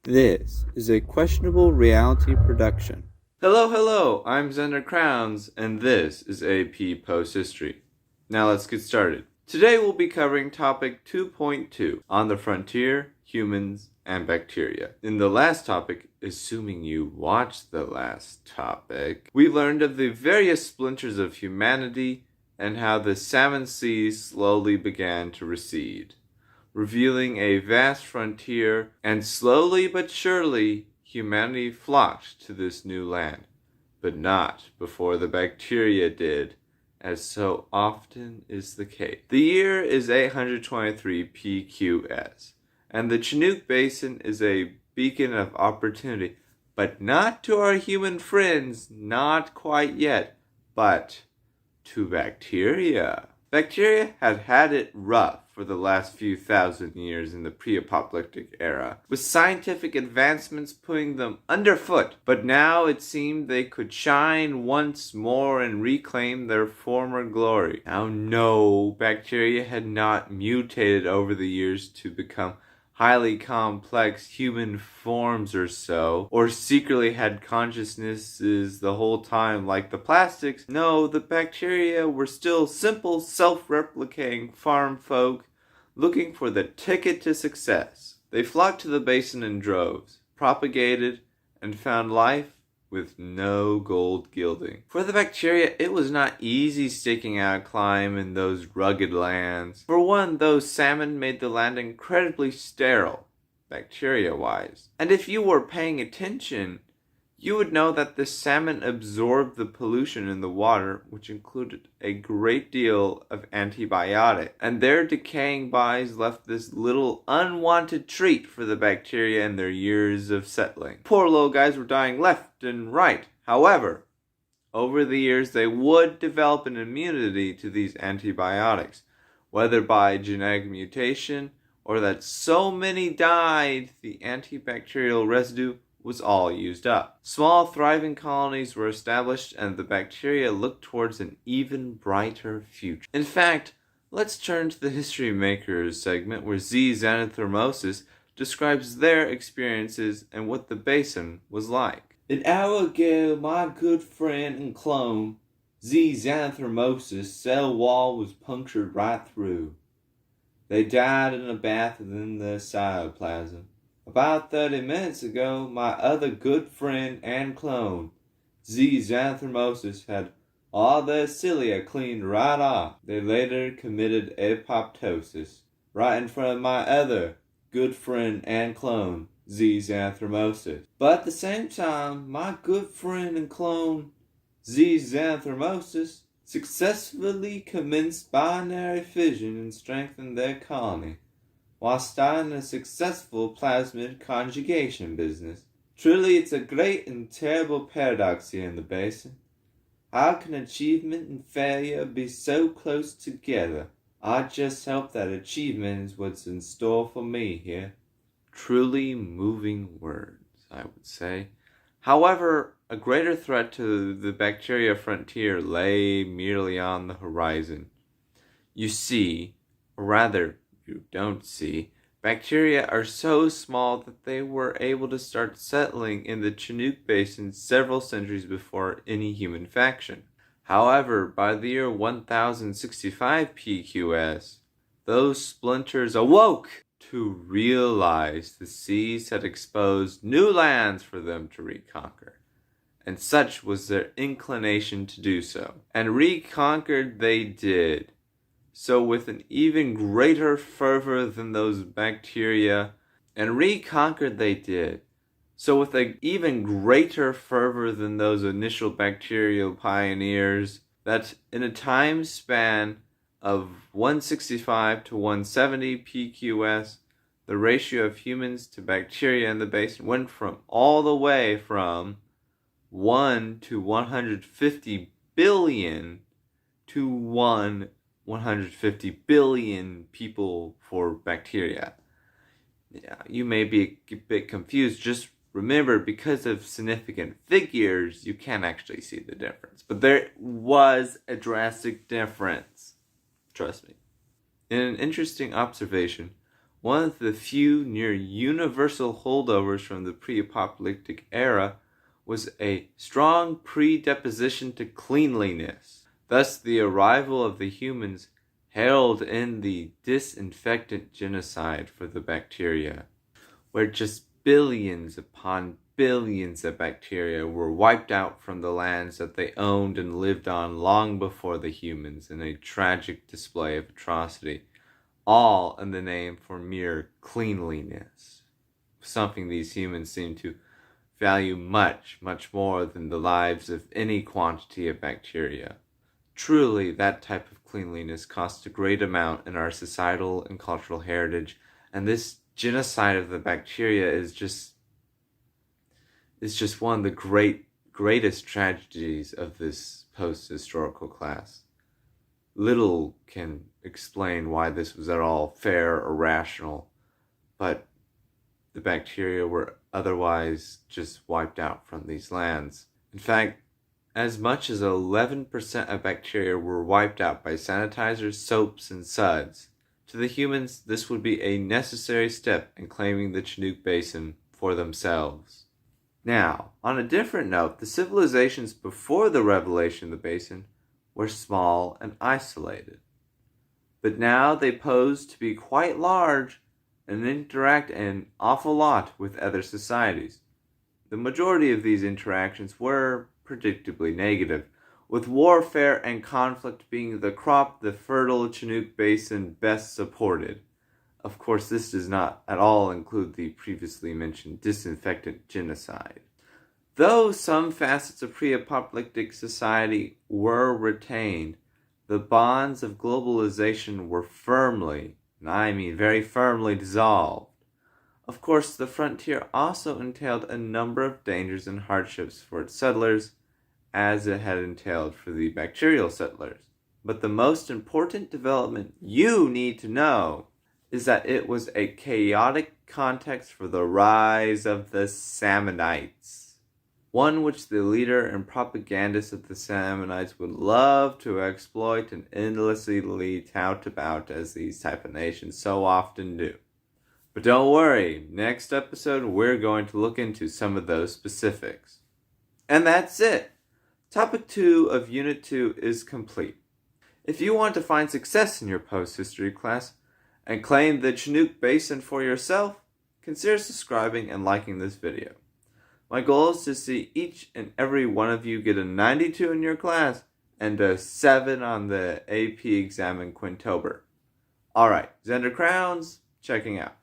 This is a questionable reality production. Hello, I'm Xander Crowns, and this is AP Post History. Now let's get started. Today we'll be covering topic 2.2, On the Frontier, Humans, and Bacteria. In the last topic, assuming you watched the last topic, we learned of the various splinters of humanity and how the salmon seas slowly began to recede, revealing a vast frontier, and slowly but surely humanity flocked to this new land, but not before the bacteria did, as so often is the case. The year is 823 PQS, and the Chinook Basin is a beacon of opportunity, but not to our human friends, not quite yet, but to bacteria. Bacteria had it rough for the last few thousand years in the pre-apocalyptic era, with scientific advancements putting them underfoot, but now it seemed they could shine once more and reclaim their former glory. Now no, bacteria had not mutated over the years to become highly complex human forms or secretly had consciousnesses the whole time like the plastics. No, the bacteria were still simple, self-replicating farm folk looking for the ticket to success. They flocked to the basin in droves, propagated, and found life with no gold gilding. For the bacteria, it was not easy staking out a climb in those rugged lands. For one, those salmon made the land incredibly sterile, bacteria-wise. And if you were paying attention, you would know that the salmon absorbed the pollution in the water, which included a great deal of antibiotic, and their decaying bodies left this little unwanted treat for the bacteria in their years of settling. Poor little guys were dying left and right. However, over the years they would develop an immunity to these antibiotics, whether by genetic mutation or that so many died the antibacterial residue was all used up. Small thriving colonies were established and the bacteria looked towards an even brighter future. In fact, let's turn to the History Makers segment where Z. Xanathermosis describes their experiences and what the basin was like. An hour ago, my good friend and clone, Z. Xanathermosis' cell wall was punctured right through. They died in a bath within the cytoplasm. About 30 minutes ago, my other good friend and clone, Z. Xanathermosis, had all their cilia cleaned right off. They later committed apoptosis right in front of my other good friend and clone, Z. Xanathermosis. But at the same time, my good friend and clone, Z. Xanathermosis, successfully commenced binary fission and strengthened their colony, while starting a successful plasmid conjugation business. Truly, it's a great and terrible paradox here in the basin. How can achievement and failure be so close together? I just hope that achievement is what's in store for me here. Truly moving words, I would say. However, a greater threat to the bacteria frontier lay merely on the horizon. You see, or rather, you don't see, bacteria are so small that they were able to start settling in the Chinook Basin several centuries before any human faction. However, by the year 1065 PQS, those splinters awoke to realize the seas had exposed new lands for them to reconquer, and such was their inclination to do so. And reconquered they did. So with an even greater fervor than those bacteria, and reconquered they did. So with an even greater fervor than those initial bacterial pioneers, that in a time span of 165 to 170 PQS, the ratio of humans to bacteria in the basin went from all the way from 1 to 150 billion to 150 billion people for bacteria. Yeah, you may be a bit confused. Just remember, because of significant figures, you can't actually see the difference. But there was a drastic difference. Trust me. In an interesting observation, One of the few near universal holdovers from the pre-apocalyptic era was a strong predisposition to cleanliness. Thus, the arrival of the humans heralded in the disinfectant genocide for the bacteria, where just billions upon billions of bacteria were wiped out from the lands that they owned and lived on long before the humans in a tragic display of atrocity, all in the name for mere cleanliness, something these humans seem to value much, much more than the lives of any quantity of bacteria. Truly, that type of cleanliness costs a great amount in our societal and cultural heritage, and this genocide of the bacteria is just one of the greatest tragedies of this post-historical class. Little can explain why this was at all fair or rational, but the bacteria were otherwise just wiped out from these lands. In fact, as much as 11% of bacteria were wiped out by sanitizers, soaps, and suds. To the humans, this would be a necessary step in claiming the Chinook Basin for themselves. Now, on a different note, the civilizations before the revelation of the basin were small and isolated. But now they pose to be quite large and interact an awful lot with other societies. The majority of these interactions were predictably negative, with warfare and conflict being the crop the fertile Chinook Basin best supported. Of course, this does not at all include the previously mentioned disinfectant genocide. Though some facets of pre-apocalyptic society were retained, the bonds of globalization were firmly, and I mean very firmly, dissolved. Of course, the frontier also entailed a number of dangers and hardships for its settlers, as it had entailed for the bacterial settlers. But the most important development you need to know is that it was a chaotic context for the rise of the Samanites, one which the leader and propagandist of the Samanites would love to exploit and endlessly tout about, as these type of nations so often do. But don't worry, next episode we're going to look into some of those specifics. And that's it! Topic 2 of Unit 2 is complete. If you want to find success in your post-history class and claim the Chinook Basin for yourself, consider subscribing and liking this video. My goal is to see each and every one of you get a 92 in your class and a 7 on the AP exam in Quintober. Alright, Xander Crowns, checking out.